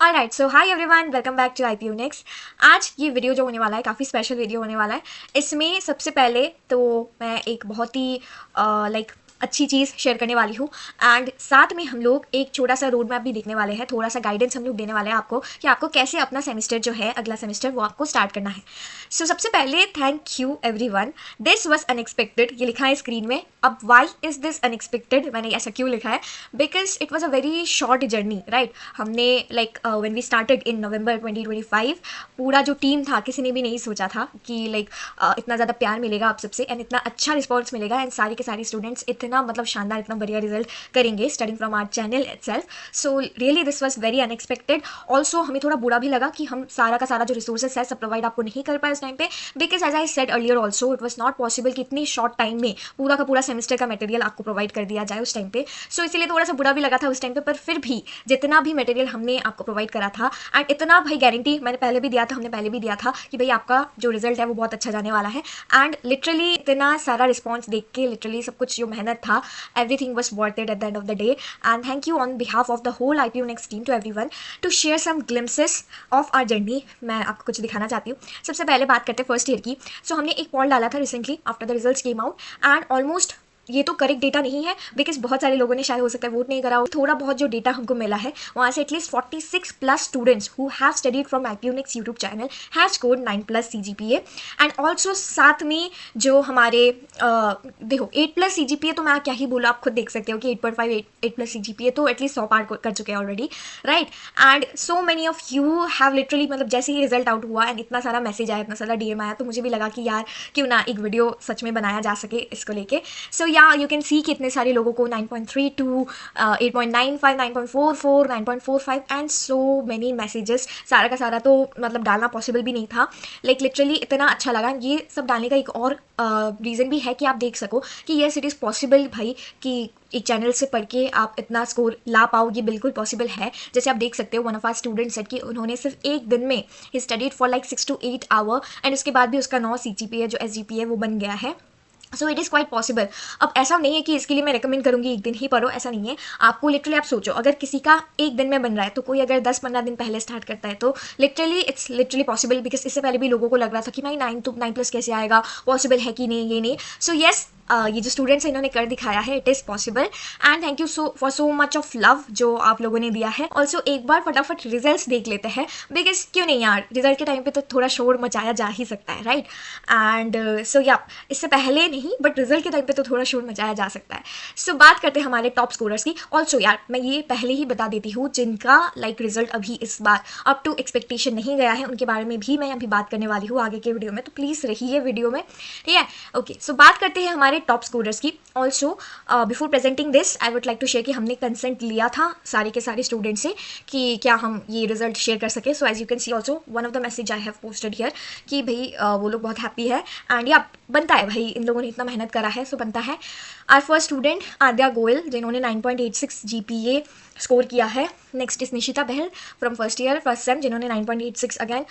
Alright, so hi everyone, welcome back to IPU next. आज ये video जो होने वाला है काफ़ी स्पेशल वीडियो होने वाला है। इसमें सबसे पहले तो मैं एक बहुत ही अच्छी चीज़ शेयर करने वाली हूँ एंड साथ में हम लोग एक छोटा सा रोड मैप भी देखने वाले हैं, थोड़ा सा गाइडेंस हम लोग देने वाले हैं आपको कि आपको कैसे अपना सेमेस्टर जो है, अगला सेमेस्टर वो आपको स्टार्ट करना है। सो सबसे पहले thank you everyone, this was unexpected, ये लिखा है स्क्रीन में। अब वाई इज़ दिस अनएक्सपेक्टेड, मैंने ऐसा क्यों लिखा है? Because it was a very short journey, right. हमने व्हेन वी स्टार्टेड इन नवंबर 2025, पूरा जो टीम था किसी ने भी नहीं सोचा था कि इतना ज़्यादा प्यार मिलेगा आप सबसे एंड इतना अच्छा रिस्पॉन्स मिलेगा एंड सारे के सारे स्टूडेंट्स इतना शानदार, इतना बढ़िया रिजल्ट करेंगे starting from our channel itself. So really this was very unexpected. Also हमें थोड़ा बुरा भी लगा कि हम सारा का सारा जो रिसोर्सेस है सब प्रोवाइड आपको नहीं कर पाए उस टाइम पे, because as I said earlier also it was not possible कि इतनी शॉर्ट टाइम में पूरा का पूरा सेमेस्टर का मटेरियल आपको प्रोवाइड कर दिया जाए उस टाइम पे। सो इसीलिए थोड़ा सा बुरा भी लगा था उस टाइम पे, पर फिर भी जितना भी मटेरियल हमने आपको प्रोवाइड करा था एंड इतना भाई गारंटी मैंने पहले भी दिया था, हमने पहले भी दिया था कि भाई आपका जो रिजल्ट है वो बहुत अच्छा जाने वाला है। एंड लिटरली इतना सारा रिस्पॉन्स देख के लिटरली सब कुछ जो मेहनत था, everything was worth it at the end of the day. And thank you on behalf of the whole IPU Next team to everyone to share some glimpses of our journey. मैं आपको कुछ दिखाना चाहती हूँ। सबसे पहले बात करते हैं फर्स्ट ईयर की। सो हमने एक पॉल डाला था recently after the results came out and almost ये तो करेक्ट डेटा नहीं है बिकॉज बहुत सारे लोगों ने शायद हो सकता है वोट नहीं करा हो। थोड़ा बहुत जो डेटा हमको मिला है वहाँ से at least 46 plus students who have studied from IPU Next YouTube channel have scored 9+ CGPA and also साथ में जो हमारे देखो 8+ CGPA तो मैं क्या ही बोला, आप खुद देख सकते हो कि 8.5 8+ CGPA तो एटलीस्ट 100 पार कर चुके हैं already, right. And so many of you have literally जैसे ही रिजल्ट आउट हुआ एंड इतना सारा मैसेज आया, इतना सारा DM आया, तो मुझे भी लगा कि यार क्यों ना एक वीडियो सच में बनाया जा सके इसको लेके। सो यू कैन सी कि इतने सारे लोगों को 9.32, 8.95, 9.44, 9.45 एंड सो मेनी मैसेजेस, सारा का सारा तो डालना पॉसिबल भी नहीं था। लिटरली इतना अच्छा लगा। ये सब डालने का एक और रीज़न भी है कि आप देख सको कि येस इट इज़ पॉसिबल भाई कि एक चैनल से पढ़ के आप इतना स्कोर ला पाओ, ये बिल्कुल पॉसिबल है। जैसे आप देख सकते हो one of our student said कि उन्होंने सिर्फ एक दिन में ही studied for 6 to 8 hour and उसके बाद भी उसका 9 CGPA जो SGPA वो बन गया है। So it is quite possible. अब ऐसा नहीं है कि इसके लिए मैं रिकमेंड करूँगी एक दिन ही पढ़ो, ऐसा नहीं है। आपको लिटरली आप सोचो, अगर किसी का एक दिन में बन रहा है तो कोई अगर 10-15 दिन पहले स्टार्ट करता है तो literally it's literally possible. Because इससे पहले भी लोगों को लग रहा था कि भाई 9+ कैसे आएगा, पॉसिबल है कि नहीं, ये नहीं। सो येस, ये जो स्टूडेंट्स हैं इन्होंने कर दिखाया है, it is possible and thank you for so much of love जो आप लोगों ने दिया है। ऑल्सो एक बार फटाफट रिजल्ट्स देख लेते हैं बिकॉज क्यों नहीं यार, रिजल्ट के टाइम पे तो थोड़ा शोर मचाया जा ही सकता है, राइट। एंड सो या इससे पहले नहीं बट रिजल्ट के टाइम पे तो थोड़ा शोर मचाया जा सकता है। सो बात करते हैं हमारे टॉप स्कोरर्स की। ऑल्सो यार मैं ये पहले ही बता देती हूँ, जिनका रिजल्ट अभी इस बार अप टू एक्सपेक्टेशन नहीं गया है उनके बारे में भी मैं अभी बात करने वाली हूँ आगे के वीडियो में, तो प्लीज़ रहिए वीडियो में, ठीक है। ओके, सो बात करते हैं हमारे टॉप स्कोरर्स की। Also before presenting this I would like to share कि हमने कंसेंट लिया था सारे के सारे स्टूडेंट्स से कि क्या हम ये रिजल्ट शेयर कर सके। So as you can see also one of the message I have posted here कि भाई वो लोग बहुत हैप्पी है एंड या बनता है भाई, इन लोगों ने इतना मेहनत करा है सो बनता है। Our first student Aadya Goyal जिन्होंने 9.86 GPA स्कोर किया है। Next is Nishita Behl from first year first sem जिन्होंने 9.86 again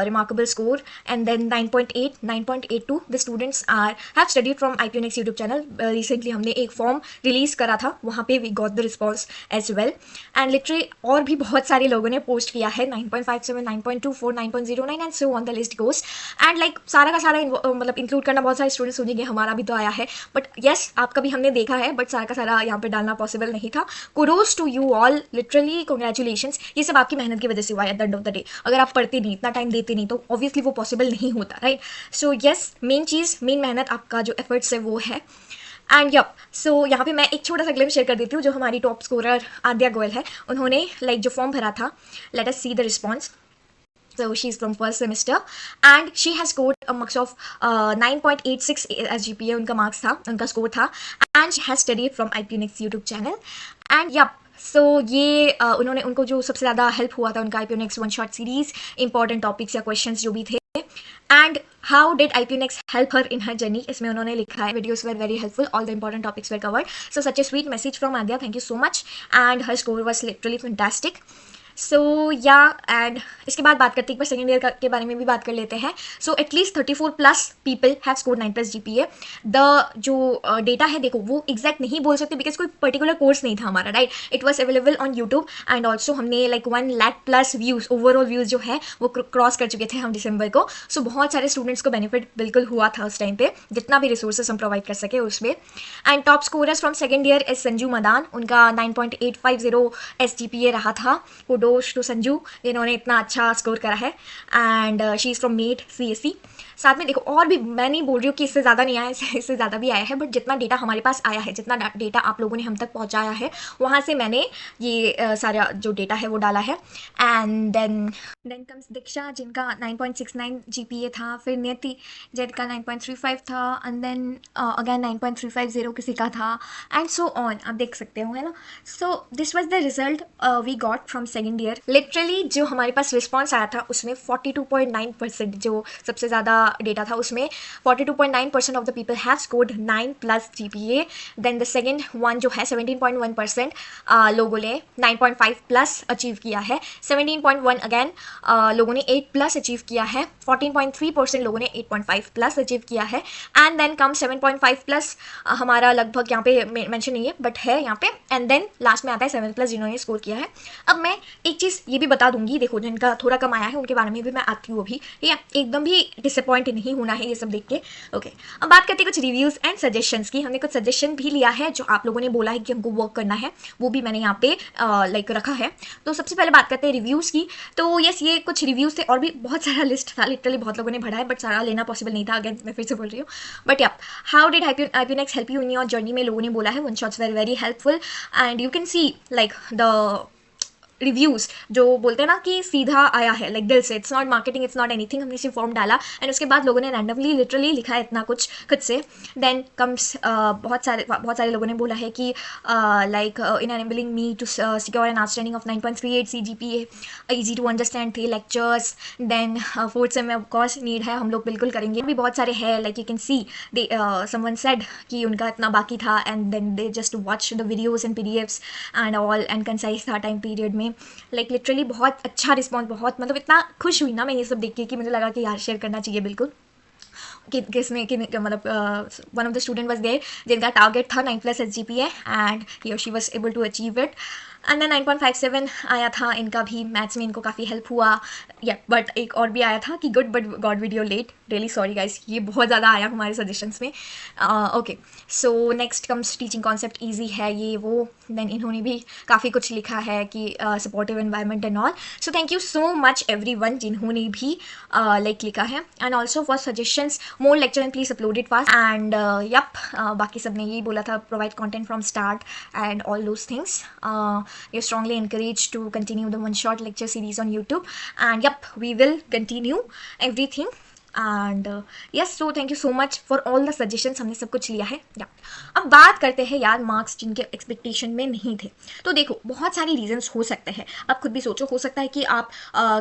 remarkable score and then 9.8, 9.82 the students are have studied from IPU Next YouTube channel. Recently हमने एक फॉर्म रिलीज करा था, वहाँ पे we got the response as well and literally और भी बहुत सारे लोगों ने पोस्ट किया है 9.57, 9.24, 9.09 and so on the list goes and सारा का सारा इंक्लूड करना बहुत सारे स्टूडेंट्स सोचेंगे हमारा भी तो आया है, बट येस आपका भी हमने देखा है, बट सारा का सारा यहाँ पे डालना पॉसिबल नहीं था। Kudos to you all, literally congratulations. ये सब आपकी मेहनत की वजह से हुआ है at the end of the day. अगर आप पढ़ते नहीं, इतना टाइम देते नहीं तो ऑब्वियसली वो पॉसिबल नहीं होता, राइट। सो येस, मेन चीज़, मेन मेहनत आपका जो एफर्ट्स है वो है। एंड यप, सो यहाँ पे मैं एक छोटा सा ग्लिम्स शेयर कर देती हूँ। जो हमारी टॉप स्कोरर आद्या गोयल है, उन्होंने जो फॉर्म भरा था, let us see the response. So she's from first semester and she has scored a marks of 9.86 SGPA उनका मार्क्स था, उनका स्कोर था and she has studied from IPU Next YouTube channel and yep, सो ये उन्होंने उनको जो सबसे ज़्यादा हेल्प हुआ था उनका IPU Next one shot series, important topics या क्वेश्चंस जो भी थे and how did IPU Next help her in her journey, इसमें उन्होंने लिखा है videos were very helpful, all the important topics were covered. So such a sweet message from Aadya, thank you so much and her score was literally fantastic. So yeah and इसके बाद बात करते हैं एक बार सेकेंड ईयर के बारे में भी बात कर लेते हैं. So at least 34 plus people have scored 9 plus GPA. The जो डेटा है देखो वो एग्जैक्ट नहीं बोल सकते बिकॉज कोई पर्टिकुलर कोर्स नहीं था हमारा, right. It was available on YouTube and also हमने like 1 lakh plus views, overall views जो है वो क्रॉस कर चुके थे हम दिसंबर को. सो बहुत सारे स्टूडेंट्स को बेनिफिट बिल्कुल हुआ था उस टाइम पे, जितना भी रिसोर्सेज हम प्रोवाइड कर सके उसमें. And top scorers from second year is Sanju Madan. उनका 9.850 SGPA रहा था. कुडोश टू संजू जिन्होंने इतना अच्छा स्कोर करा है. And she is from MAIT CSE. साथ में देखो और भी मैं नहीं बोल रही हूँ कि इससे ज़्यादा नहीं आया, इससे ज़्यादा भी आया है, बट जितना डेटा हमारे पास आया है, जितना डेटा आप लोगों ने हम तक पहुँचाया है, वहाँ से मैंने ये सारा जो डेटा है वो डाला है. एंड देन कम्स दीक्षा जिनका 9.69 GPA था. फिर नियति जिनका 9.35 था. एंड देन अगैन 9.350 किसी का था. एंड सो ऑन, आप देख सकते हो, है ना. So this was the result we got from second year. Literally जो हमारे पास रिस्पॉन्स आया था उसमें 42.9%, जो सबसे ज़्यादा डेटा था उसमें 42.9% of the people have scored 9 plus GPA. Then the second one जो है 17.1% लोगों ने 9.5 प्लस अचीव किया है. 17.1 अगैन लोगों ने 8 प्लस अचीव किया है. 14.3% लोगों ने 8.5 प्लस अचीव किया है. एंड देन कम 7.5 प्लस हमारा लगभग यहाँ पे मेंशन नहीं है बट है यहाँ पे. एंड देन लास्ट में आता है 7 प्लस जिन्होंने स्कोर किया है. अब मैं एक चीज़ ये भी बता दूंगी, देखो जिनका थोड़ा कम आया है उनके बारे में भी मैं आती हूँ अभी, ठीक है. एकदम भी डिसअपॉइंट नहीं होना है ये सब देख के. ओके, अब बात करते हैं कुछ रिव्यूज़ एंड सजेशंस की. हमने कुछ सजेशन भी लिया है जो आप लोगों ने बोला है कि हमको वर्क करना है, वो भी मैंने यहाँ पे लाइक रखा है. तो सबसे पहले बात करते हैं रिव्यूज़ की. तो यस, ये कुछ रिव्यूज़ थे और भी बहुत सारा लिस्ट था, लिटरली बहुत लोगों ने भरा है बट सारा लेना पॉसिबल नहीं था. अगेन मैं फिर से बोल रही हूँ. बट या how did IPUnext help you in your journey में लोगों ने बोला है one shots were very helpful. And you can C like the reviews जो बोलते हैं ना कि सीधा आया है लाइक दिल से. It's not marketing, it's not anything. हमने सिर्फ फॉर्म डाला एंड उसके बाद लोगों ने रैंडमली लिटरली लिखा है इतना कुछ खुद से. देन कम्स बहुत सारे लोगों ने बोला है कि like in enabling me to secure an outstanding of 9.38 CGPA, easy to understand the lectures. Then fourth sem में ऑफकोर्स नीड है, हम लोग बिल्कुल करेंगे. भी बहुत सारे हैं like you can see they someone said कि उनका इतना बाकी था and then they just watch the videos and PDFs and all and concise था टाइम पीरियड में. लाइक लिटरली बहुत अच्छा रिस्पॉन्स, बहुत मतलब इतना खुश हुई ना मैं ये सब देख के कि मुझे लगा कि यार शेयर करना चाहिए बिल्कुल. किसने कि मतलब one of the student was there जिनका टारगेट था 9 प्लस SGPA एंड ही और she was able to achieve it. And then 9.57 आया था इनका भी. मैथ्स में इनको काफ़ी हेल्प हुआ. या बट एक और भी आया था कि good but got video late. Really sorry guys, ये बहुत ज़्यादा आया हमारे सजेशंस में. Okay, so next comes teaching concept easy है ये वो. देन इन्होंने भी काफ़ी कुछ लिखा है कि supportive environment and all. So thank you so much everyone जिन्होंने भी लाइक लिखा है. And also for suggestions more lecture and please upload it fast. And yup बाकी सब ने यही बोला था provide content from start and all those things. You're strongly encouraged to continue the one shot lecture series on YouTube, and yep, we will continue everything. And yes, so thank you so much for all the suggestions. हमने सब कुछ लिया है. या अब बात करते हैं यार मार्क्स जिनके एक्सपेक्टेशन में नहीं थे. तो देखो बहुत सारे रीजंस हो सकते हैं. आप खुद भी सोचो, हो सकता है कि आप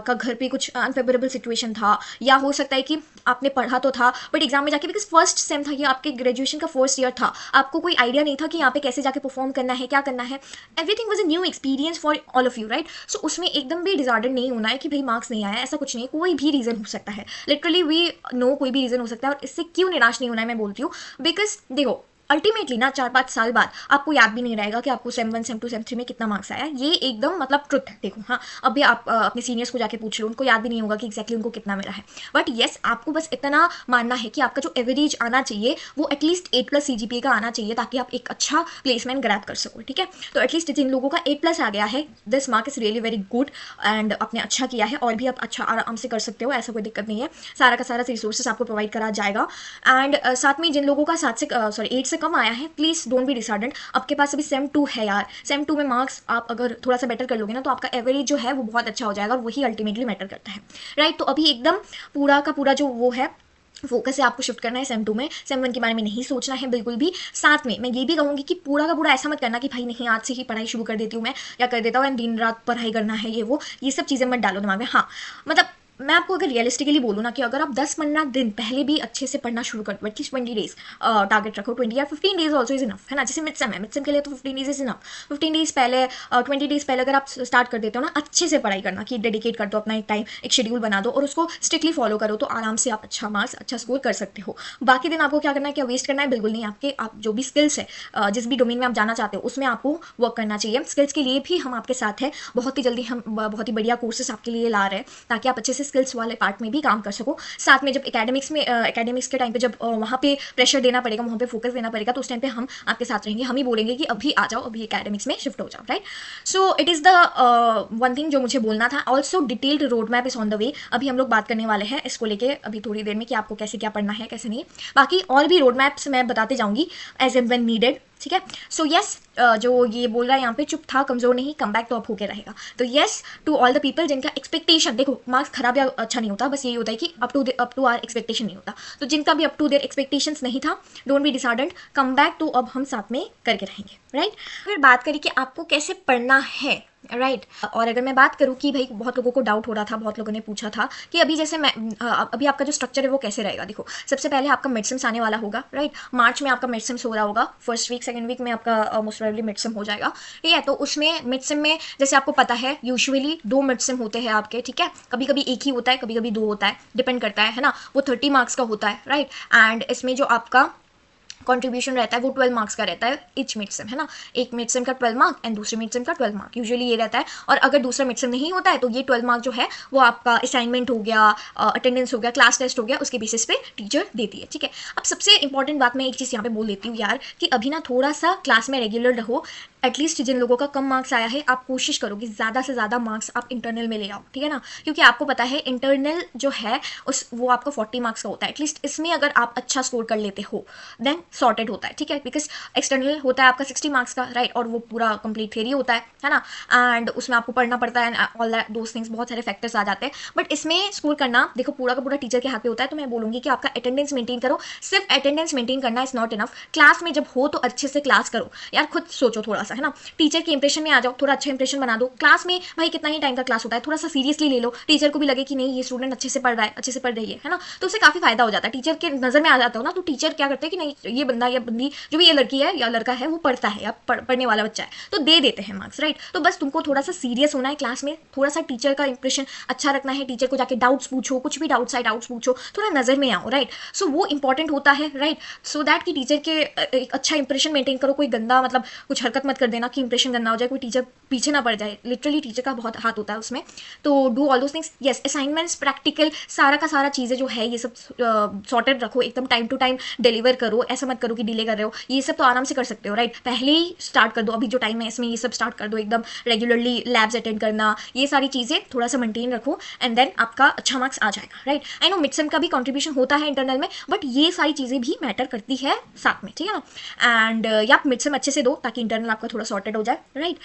का घर पे कुछ अनफेवरेबल सिचुएशन था, या हो सकता है कि आपने पढ़ा तो था बट एग्जाम में जाके, बिकॉज फर्स्ट सेम था, ये आपके ग्रेजुएशन का फर्स्ट ईयर था, आपको कोई आइडिया नहीं था कि यहाँ पे कैसे जाके परफॉर्म करना है, क्या करना है. Everything was a new experience for all of you, right. So उसमें एकदम भी डिसऑर्डर नहीं होना है कि भाई मार्क्स नहीं आया, ऐसा कुछ नहीं. कोई भी रीज़न हो सकता है. लिटरली वी नो कोई भी रीज़न हो सकता है. और इससे क्यों निराश नहीं होना है मैं बोलती हूँ, बिकॉज देखो अल्टीमेटली ना 4-5 साल बाद आपको याद भी नहीं रहेगा कि आपको सेम 1 सेम 2 सेम 3 में कितना मार्क्स आया. ये एकदम मतलब ट्रुथ है. देखो हाँ, अभी आप अपने सीनियर्स को जाके पूछ लो, उनको याद भी नहीं होगा कि एक्जैक्टली उनको कितना मिला है. बट येस, आपको बस इतना मानना है कि आपका जो एवरेज आना चाहिए वो एटलीस्ट 8 प्लस CGPA का आना चाहिए, ताकि आप एक अच्छा प्लेसमेंट ग्रैब कर सको. ठीक है, तो एटलीस्ट जिन लोगों का 8 प्लस आ गया है, this mark is really very good and आपने अच्छा किया है. और भी आप अच्छा आराम से कर सकते हो, ऐसा कोई दिक्कत नहीं है. सारा का सारा रिसोर्सेज आपको प्रोवाइड करा जाएगा. एंड साथ में जिन लोगों का 8 से कम आया है, प्लीज डोंट बी डिसऑर्डर्ड. आपके पास अभी सेम 2 है यार. सेम 2 में मार्क्स आप अगर थोड़ा सा बेटर कर लोगे ना, तो आपका एवरेज जो है वो बहुत अच्छा हो जाएगा, और वही अल्टीमेटली मैटर करता है, राइट. तो अभी एकदम पूरा का पूरा जो वो है फोकस है आपको शिफ्ट करना है सेम 2 में. सेम 1 के बारे में नहीं सोचना है बिल्कुल भी. साथ में मैं ये भी कहूँगी कि पूरा का पूरा ऐसा मत करना कि भाई नहीं आज से ही पढ़ाई शुरू कर देती हूँ मैं, या कर देता हूँ, दिन रात पढ़ाई करना है, ये वो ये सब चीज़ें मत डालो दिमाग में. हाँ मतलब मैं आपको अगर रियलिस्टिकली बोलूँ ना कि अगर आप 10-15 दिन पहले भी अच्छे से पढ़ना शुरू कर दो, एटलीस्ट 20 डेज टारगेट रखो, 20 या 15 डेज ऑल्सो इज इनफ, है ना। जैसे मिड सेम है, मिड सेम के लिए तो 15 डेज इज इनफ। 15 डेज पहले 20 डेज पहले अगर आप स्टार्ट कर देते हो ना अच्छे से पढ़ाई करना, कि डेडिकेट कर दो अपना एक टाइम, एक शेड्यूल बना दो और उसको स्ट्रिक्टली फॉलो करो, तो आराम से आप अच्छा मार्क्स, अच्छा स्कोर कर सकते हो। बाकी दिन आपको क्या करना है, क्या वेस्ट करना है, बिल्कुल नहीं। आपके आप जो भी स्किल्स है, जिस भी डोमेन में आप जाना चाहते हो उसमें आपको वर्क करना चाहिए। स्किल्स के लिए भी हम आपके साथ हैं, बहुत ही जल्दी हम बहुत ही बढ़िया कोर्सेस आपके लिए ला रहे हैं, ताकि आप अच्छे से स्किल्स वाले पार्ट में भी काम कर सको। साथ में जब एकेडमिक्स के टाइम पे जब वहाँ पे प्रेशर देना पड़ेगा, वहाँ पे फोकस देना पड़ेगा, तो उस टाइम पे हम आपके साथ रहेंगे, हम ही बोलेंगे कि अभी आ जाओ, अभी एकेडमिक्स में शिफ्ट हो जाओ, right. So it is the one thing जो मुझे बोलना था। Also detailed road map is on the way. अभी हम लोग बात करने वाले हैं इसको लेके अभी थोड़ी देर में, कि आपको कैसे क्या पढ़ना है, कैसे नहीं। बाकी और भी रोड मैप्स मैं बताते जाऊंगी एज एंड व्हेन नीडेड, ठीक है। सो यस, जो ये बोल रहा है यहाँ पे, चुप था कमजोर नहीं, कम बैक तो अब होके रहेगा। तो yes, to all the people जिनका एक्सपेक्टेशन, देखो मार्क्स खराब या अच्छा नहीं होता, बस यही होता है कि अप टू आर एक्सपेक्टेशन नहीं होता। तो जिनका भी अप टू देयर एक्सपेक्टेशंस नहीं था, don't be disordered, come back, तो अब हम साथ में करके रहेंगे, राइट। फिर बात करें कि आपको कैसे पढ़ना है, राइट। और अगर मैं बात करूँ कि भाई बहुत लोगों को डाउट हो रहा था, बहुत लोगों ने पूछा था कि अभी जैसे मैं अभी आपका जो स्ट्रक्चर है वो कैसे रहेगा। देखो, सबसे पहले आपका मिड सेम्स आने वाला होगा, राइट। मार्च में आपका मिड सेम्स हो रहा होगा, फर्स्ट वीक सेकंड वीक में आपका मोस्ट प्रोबेबली मिड सेम हो जाएगा, ठीक है। तो उसमें मिड सेम में जैसे आपको पता है यूजुअली 2 मिड सेम होते हैं आपके, ठीक है। कभी कभी एक ही होता है, कभी कभी 2 होता है, डिपेंड करता है ना। वो 30 मार्क्स का होता है, राइट। एंड इसमें जो आपका कंट्रीब्यूशन रहता है वो 12 मार्क्स का रहता है इच मिड सेम, है ना। एक मिड सेम का 12 मार्क एंड दूसरे मिड सेम का 12 मार्क, यूजुअली ये रहता है। और अगर दूसरा मिड सेम नहीं होता है तो ये 12 मार्क जो है वो आपका असाइनमेंट हो गया, अटेंडेंस हो गया, क्लास टेस्ट हो गया, उसके बेसिस पे टीचर देती है, ठीक है। अब सबसे इंपॉर्टेंट बात मैं एक चीज़ यहाँ पे बोल देती हूँ यार, कि अभी ना थोड़ा सा क्लास में रेगुलर रहो। एटलीस्ट जिन लोगों का कम मार्क्स आया है, आप कोशिश करो कि ज़्यादा से ज़्यादा मार्क्स आप इंटरनल में ले आओ, ठीक है ना। क्योंकि आपको पता है इंटरनल जो है उस वो आपका 40 मार्क्स का होता है। एटलीस्ट इसमें अगर आप अच्छा स्कोर कर लेते हो देन सॉर्टेड होता है, ठीक है। बिकॉज एक्सटर्नल होता है आपका 60 मार्क्स का, राइट। और वो पूरा कंप्लीट थ्योरी होता है ना। एंड उसमें आपको पढ़ना पड़ता है, ऑल दैट दोस थिंग्स, बहुत सारे फैक्टर्स आ जाते हैं। बट इसमें स्कोर करना देखो पूरा का पूरा टीचर के हाथ पे होता है। तो मैं बोलूँगी कि आपका अटेंडेंस मेंटेन करो। सिर्फ अटेंडेंस मेंटेन करना इज नॉट इनफ। क्लास में जब हो तो अच्छे से क्लास करो यार, खुद सोचो थोड़ा सा, है ना। टीचर के इंप्रेशन में आ जाओ, थोड़ा अच्छा इंप्रेशन बना दो। क्लास में भाई कितना ही टाइम का क्लास होता है, थोड़ा सा सीरियसली ले लो, टीचर को भी लगे कि नहीं ये स्टूडेंट अच्छे से पढ़ रहा है, अच्छे से पढ़ रही है ना। तो उससे काफी फायदा हो जाता है, टीचर के नजर में आ जाता हो ना, तो टीचर क्या करते हैं कि नहीं ये बंदा या बंदी, जो भी ये लड़की है या लड़का है वो पढ़ता है या पढ़ने वाला बच्चा है, तो दे देते हैं मार्क्स, राइट। तो बस तुमको थोड़ा सा सीरियस होना है क्लास में, थोड़ा सा टीचर का इंप्रेशन अच्छा रखना है, टीचर को जाके डाउट्स पूछो, कुछ भी डाउट्स आए डाउट्स पूछो, थोड़ा नजर में आओ, राइट। सो वो इंपॉर्टेंट होता है, राइट। सो दैट कि टीचर के एक अच्छा इंप्रेशन मेंटेन करो। कोई गंदा मतलब कुछ हरकत मत कर देना कि इंप्रेशन गंदा हो जाए, कोई टीचर पीछे ना पड़ जाए। लिटरली टीचर का बहुत हाथ होता है उसमें। तो do all those things. Yes, assignments, practical, सारा का सारा चीज़ें जो है ये सब सॉर्टेड रखो, एकदम टाइम टू टाइम डिलीवर करो। ऐसा मत करो कि डिले कर रहे हो, ये सब तो आराम से कर सकते हो, राइट। पहले ही स्टार्ट कर दो, अभी जो टाइम है इसमें ये सब स्टार्ट कर दो, एकदम रेगुलरली लैब्स अटेंड करना, ये सारी चीज़ें थोड़ा सा मेंटेन रखो एंड देन आपका अच्छा मार्क्स आ जाएगा, right. I know mid sem का भी कंट्रीब्यूशन होता है इंटरनल में, बट ये सारी चीज़ें भी मैटर करती है साथ में, ठीक है ना। एंड या मिड सेम अच्छे से दो ताकि इंटरनल आपका थोड़ा सॉर्टेड हो जाए, राइट।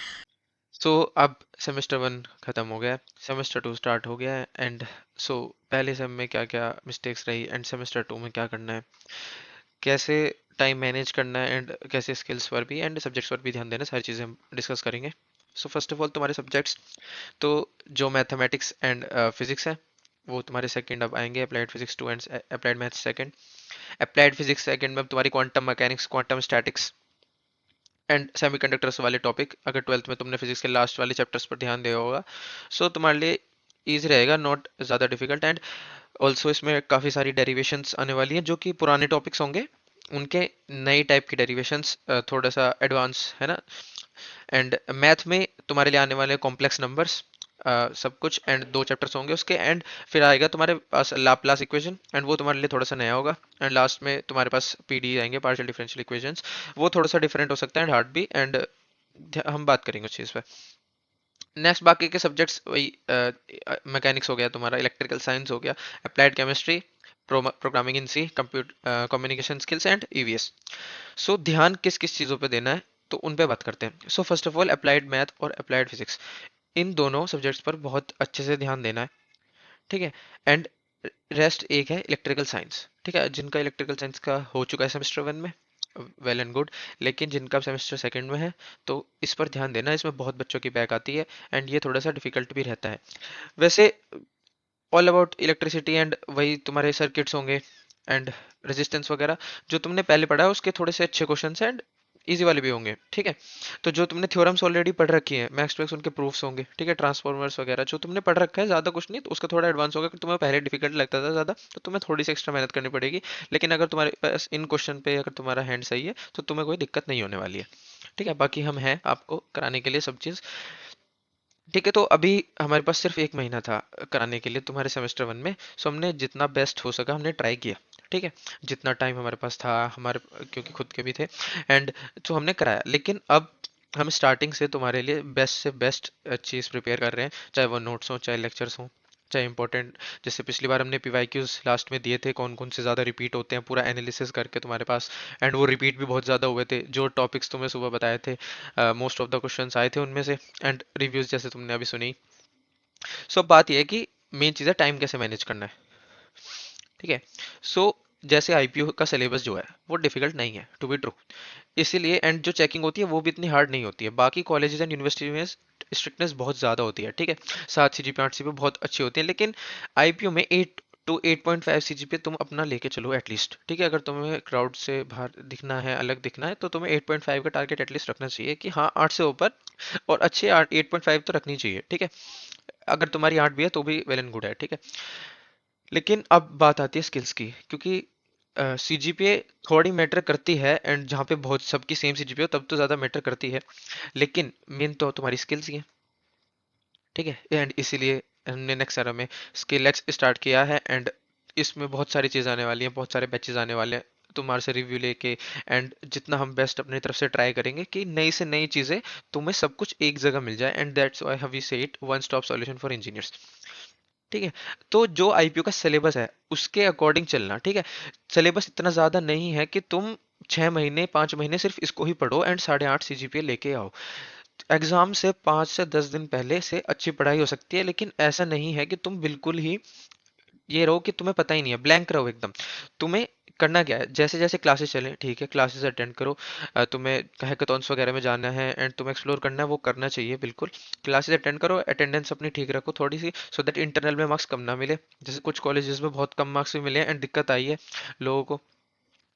सो अब सेमेस्टर 1 ख़त्म हो गया है, सेमेस्टर 2 स्टार्ट हो गया है एंड सो पहले सेम में क्या क्या मिस्टेक्स रही एंड सेमेस्टर 2 में क्या करना है, कैसे टाइम मैनेज करना है एंड कैसे स्किल्स पर भी एंड सब्जेक्ट्स पर भी ध्यान देना, सारी चीज़ें हम डिस्कस करेंगे। सो फर्स्ट ऑफ ऑल तुम्हारे सब्जेक्ट्स, तो जो मैथमेटिक्स एंड फिजिक्स है वो तुम्हारे सेकंड अब आएंगे, applied physics 2 and applied maths second. Applied physics second में तुम्हारी quantum mechanics, quantum statics and semiconductors वाले टॉपिक, अगर ट्वेल्थ में तुमने फिजिक्स के लास्ट वाले चैप्टर्स पर ध्यान दिया होगा, सो तुम्हारे लिए ईजी रहेगा, नॉट ज़्यादा डिफिकल्ट। एंड ऑल्सो इसमें काफ़ी सारी डेरिवेशंस आने वाली हैं जो कि पुराने टॉपिक्स होंगे, उनके नई टाइप की डेरिवेशंस, थोड़ा सा एडवांस है ना। एंड मैथ में तुम्हारे लिए आने वाले कॉम्प्लेक्स नंबर्स, सब कुछ, एंड 2 चैप्टर्स होंगे उसके। एंड फिर आएगा तुम्हारे पास लाप्लास इक्वेशन एंड वो तुम्हारे लिए थोड़ा सा नया होगा। एंड लास्ट में तुम्हारे पास पीडी आएंगे, पार्शियल डिफरेंशियल इक्वेशंस, वो थोड़ा सा डिफरेंट हो सकता है एंड हार्ड भी, एंड हम बात करेंगे उस चीज़ पे। नेक्स्ट बाकी के सब्जेक्ट्स वही, मैकेनिक्स हो गया तुम्हारा, इलेक्ट्रिकल साइंस हो गया, applied chemistry, programming in C, computer communication skills and EVS. So ध्यान किस किस चीज़ों पे देना है तो उन पे बात करते हैं। So first of all applied math और अप्लाइड फिजिक्स, इन दोनों सब्जेक्ट्स पर बहुत अच्छे से ध्यान देना है, ठीक है। एंड रेस्ट एक है इलेक्ट्रिकल साइंस, ठीक है। जिनका इलेक्ट्रिकल साइंस का हो चुका है सेमेस्टर 1 में, वेल एंड गुड, लेकिन जिनका सेमेस्टर सेकंड में है तो इस पर ध्यान देना, इसमें बहुत बच्चों की बैक आती है एंड ये थोड़ा सा डिफिकल्ट भी रहता है। वैसे ऑल अबाउट इलेक्ट्रिसिटी एंड वही तुम्हारे सर्किट्स होंगे एंड रेजिस्टेंस वगैरह। जो तुमने पहले पढ़ा है उसके थोड़े से अच्छे क्वेश्चंस एंड इजी वाले भी होंगे, ठीक है। तो जो तुमने थ्योरम्स ऑलरेडी पढ़ रखी है, मैक्स टू मैक्स उनके प्रूफ्स होंगे, ठीक है, ट्रांसफॉर्मर्स वगैरह जो तुमने पढ़ रखा है, ज्यादा कुछ नहीं, तो उसका थोड़ा एडवांस होगा कि तुम्हें पहले डिफिकल्ट लगता था ज्यादा, तो तुम्हें थोड़ी सी एक्स्ट्रा मेहनत करनी पड़ेगी। लेकिन अगर तुम्हारे पास इन क्वेश्चन पे अगर तुम्हारा हैंड सही है तो तुम्हें कोई दिक्कत नहीं होने वाली है, ठीक है। बाकी हम हैं आपको कराने के लिए सब चीज़, ठीक है। तो अभी हमारे पास सिर्फ एक महीना था कराने के लिए तुम्हारे सेमेस्टर वन में, सो हमने जितना बेस्ट हो सका हमने ट्राई किया, ठीक है। जितना टाइम हमारे पास था हमारे, क्योंकि खुद के भी थे, एंड तो हमने कराया। लेकिन अब हम स्टार्टिंग से तुम्हारे लिए बेस्ट से बेस्ट चीज़ प्रिपेयर कर रहे हैं, चाहे वो नोट्स हो, चाहे लेक्चर्स हो, चाहे इंपॉर्टेंट, जैसे पिछली बार हमने पीवाईक्यूज लास्ट में दिए थे, कौन कौन से ज़्यादा रिपीट होते हैं, पूरा एनालिसिस करके तुम्हारे पास, एंड वो रिपीट भी बहुत ज़्यादा हुए थे। जो टॉपिक्स तुम्हें सुबह बताए थे, मोस्ट ऑफ द क्वेश्चंस आए थे उनमें से, एंड रिव्यूज जैसे तुमने अभी सुनी। सो अब बात यह है कि मेन चीज़ है टाइम कैसे मैनेज करना है, ठीक है। सो जैसे आईपीओ का सिलेबस जो है वो डिफिकल्ट नहीं है, टू बी ट्रू, इसीलिए, एंड जो चेकिंग होती है वो भी इतनी हार्ड नहीं होती है। बाकी कॉलेजेस एंड यूनिवर्सिटी में स्ट्रिक्टनेस बहुत ज़्यादा होती है, ठीक है, 7 CGPA 8 CGPA बहुत अच्छी होती है, लेकिन आईपीओ में 8 to 8.5 CGPA तुम अपना लेके चलो एटलीस्ट, ठीक है। अगर तुम्हें क्राउड से बाहर दिखना है, अलग दिखना है, तो तुम्हें 8.5 का टारगेट एटलीस्ट रखना चाहिए कि हाँ 8 से ऊपर, और अच्छे 8.5 तो रखनी चाहिए, ठीक है। अगर तुम्हारी 8 भी है तो भी वेल एंड गुड है, ठीक है। लेकिन अब बात आती है स्किल्स की, क्योंकि सीजीपीए थोड़ी मैटर करती है, एंड जहाँ पे बहुत सबकी सेम सीजीपीए हो तब तो ज़्यादा मैटर करती है, लेकिन मेन तो तुम्हारी स्किल्स ही है, ठीक है। एंड इसीलिए हमने नेक्स्ट सारा में स्किल एक्स स्टार्ट किया है, एंड इसमें बहुत सारी चीज़ आने वाली हैं, बहुत सारे बैचेस आने वाले हैं तुम्हारे से रिव्यू लेके, एंड जितना हम बेस्ट अपनी तरफ से ट्राई करेंगे कि नई से नई चीज़ें तुम्हें सब कुछ एक जगह मिल जाए, and that's why have we say it one stop solution for engineers, ठीक है। तो जो आईपीओ का सिलेबस है उसके अकॉर्डिंग चलना, ठीक है। सिलेबस इतना ज्यादा नहीं है कि तुम 6 महीने 5 महीने सिर्फ इसको ही पढ़ो एंड 8.5 CGPA लेके आओ। एग्जाम से 5 से 10 दिन पहले से अच्छी पढ़ाई हो सकती है, लेकिन ऐसा नहीं है कि तुम बिल्कुल ही ये रहो कि तुम्हें पता ही नहीं है, ब्लैंक रहो एकदम। तुम्हें करना क्या है, जैसे जैसे क्लासेस चलें, ठीक है, क्लासेस अटेंड करो। तुम्हें हैकाथॉन्स वगैरह में जाना है एंड तुम्हें एक्सप्लोर करना है, वो करना चाहिए बिल्कुल। क्लासेस अटेंड करो, अटेंडेंस अपनी ठीक रखो थोड़ी सी, सो दैट इंटरनल में मार्क्स कम ना मिले। जैसे कुछ कॉलेजेस में बहुत कम मार्क्स भी मिले एंड दिक्कत आई है लोगों को।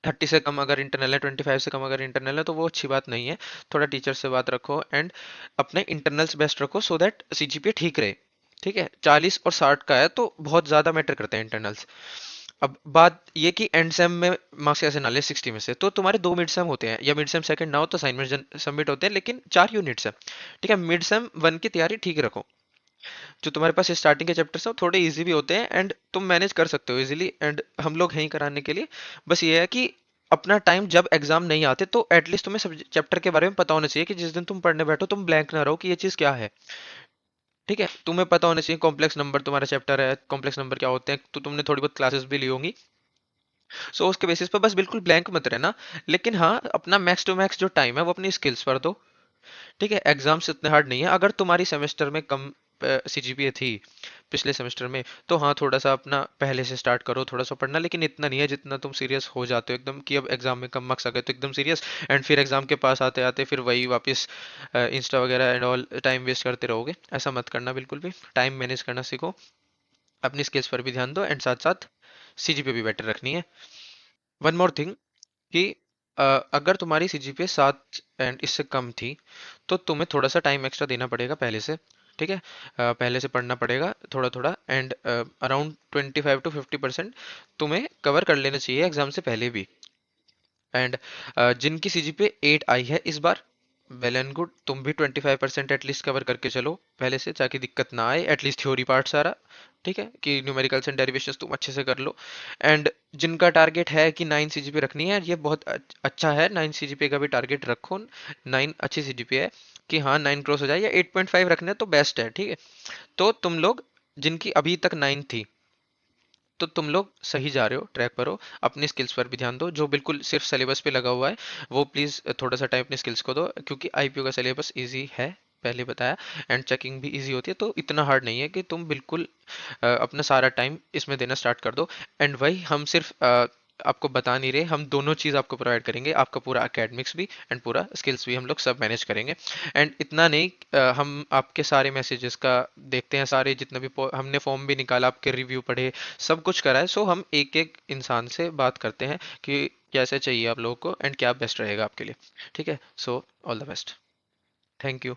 30 से कम अगर इंटरनल है, 25 से कम अगर इंटरनल है, तो वो अच्छी बात नहीं है। थोड़ा टीचर से बात रखो एंड अपने इंटरनल्स बेस्ट रखो, सो दैट सीजीपीए ठीक रहे, ठीक है। 40 और 60 का है तो बहुत ज्यादा मैटर करते हैं इंटरनल्स। अब बात ये कि एंड सेम में मार्क्स कैसे ना ले 60 में से, तो तुम्हारे 2 मिड सेम होते हैं, या मिड सेम सेकंड ना हो तो असाइनमेंट सबमिट होते हैं, लेकिन 4 यूनिट्स है, ठीक है। मिड सेम वन की तैयारी ठीक रखो। जो तुम्हारे पास स्टार्टिंग के चैप्टर्स हैं वो थोड़े इजी भी होते हैं एंड तुम मैनेज कर सकते हो इजीली, एंड हम लोग हैं ही कराने के लिए। बस ये है कि अपना टाइम, जब एग्जाम नहीं आते तो एटलीस्ट तुम्हें सब चैप्टर के बारे में पता होना चाहिए, कि जिस दिन तुम पढ़ने बैठो तुम ब्लैंक ना रहो कि ये चीज़ क्या है, ठीक है। तुम्हें पता होना चाहिए कॉम्प्लेक्स नंबर तुम्हारा चैप्टर है, कॉम्प्लेक्स नंबर क्या होते हैं, तो तुमने थोड़ी बहुत क्लासेस भी ली होंगी, सो उसके बेसिस पर बस बिल्कुल ब्लैंक मत रहना। लेकिन हाँ, अपना मैक्स टू मैक्स जो टाइम है वो अपनी स्किल्स पर दो, ठीक है। एग्जाम्स इतने हार्ड नहीं है। अगर तुम्हारी सेमेस्टर में कम सीजीपीए थी पिछले सेमेस्टर में, तो हाँ थोड़ा सा अपना पहले से स्टार्ट करो थोड़ा सा पढ़ना, लेकिन इतना नहीं है जितना तुम सीरियस हो जाते हो एकदम, कि अब एग्जाम में कम मार्क्स आ गए तो एकदम सीरियस, एंड फिर एग्जाम के पास आते आते फिर वही वापस इंस्टा वगैरह एंड ऑल टाइम वेस्ट करते रहोगे। ऐसा मत करना बिल्कुल भी, टाइम मैनेज करना सीखो, अपनी स्किल्स पर भी ध्यान दो, एंड साथ साथ सीजीपीए भी बेटर रखनी है। वन मोर थिंग कि अगर तुम्हारी सीजीपीए 7 एंड इससे कम थी, तो तुम्हें थोड़ा सा टाइम एक्स्ट्रा देना पड़ेगा पहले से, ठीक है। पहले से पढ़ना पड़ेगा थोड़ा थोड़ा, एंड अराउंड 25 to 50% तुम्हें कवर कर लेना चाहिए एग्जाम से पहले भी। एंड जिनकी सीजीपीए 8 आई है इस बार, वेल एंड गुड, तुम भी 25% एटलीस्ट कवर करके चलो पहले से, ताकि दिक्कत ना आए, एटलीस्ट थ्योरी पार्ट सारा, ठीक है, कि न्यूमेरिकल्स एंड डेरिवेशंस तुम अच्छे से कर लो। एंड जिनका टारगेट है कि 9 सीजीपीए रखनी है, ये बहुत अच्छा है, 9 सीजीपीए का भी टारगेट रखो। 9 अच्छी सीजीपीए है, कि हाँ 9 क्रॉस हो जाए, या 8.5 रखना है तो बेस्ट है, ठीक है। तो तुम लोग जिनकी अभी तक 9 थी, तो तुम लोग सही जा रहे हो, ट्रैक पर हो। अपनी स्किल्स पर भी ध्यान दो, जो बिल्कुल सिर्फ सिलेबस पे लगा हुआ है वो प्लीज़ थोड़ा सा टाइम अपनी स्किल्स को दो, क्योंकि आईपीओ का सिलेबस इजी है, पहले बताया, एंड चेकिंग भी इजी होती है, तो इतना हार्ड नहीं है कि तुम बिल्कुल अपना सारा टाइम इसमें देना स्टार्ट कर दो। एंड वही हम सिर्फ आपको बता नहीं रहे, हम दोनों चीज़ आपको प्रोवाइड करेंगे, आपका पूरा एकेडमिक्स भी एंड पूरा स्किल्स भी हम लोग सब मैनेज करेंगे। एंड इतना नहीं, हम आपके सारे मैसेजेस का देखते हैं, सारे जितने भी हमने फॉर्म भी निकाला, आपके रिव्यू पढ़े, सब कुछ करा है। सो हम एक एक इंसान से बात करते हैं कि कैसे चाहिए आप लोगों को एंड क्या बेस्ट रहेगा आपके लिए। ठीक है, so all the best. Thank you.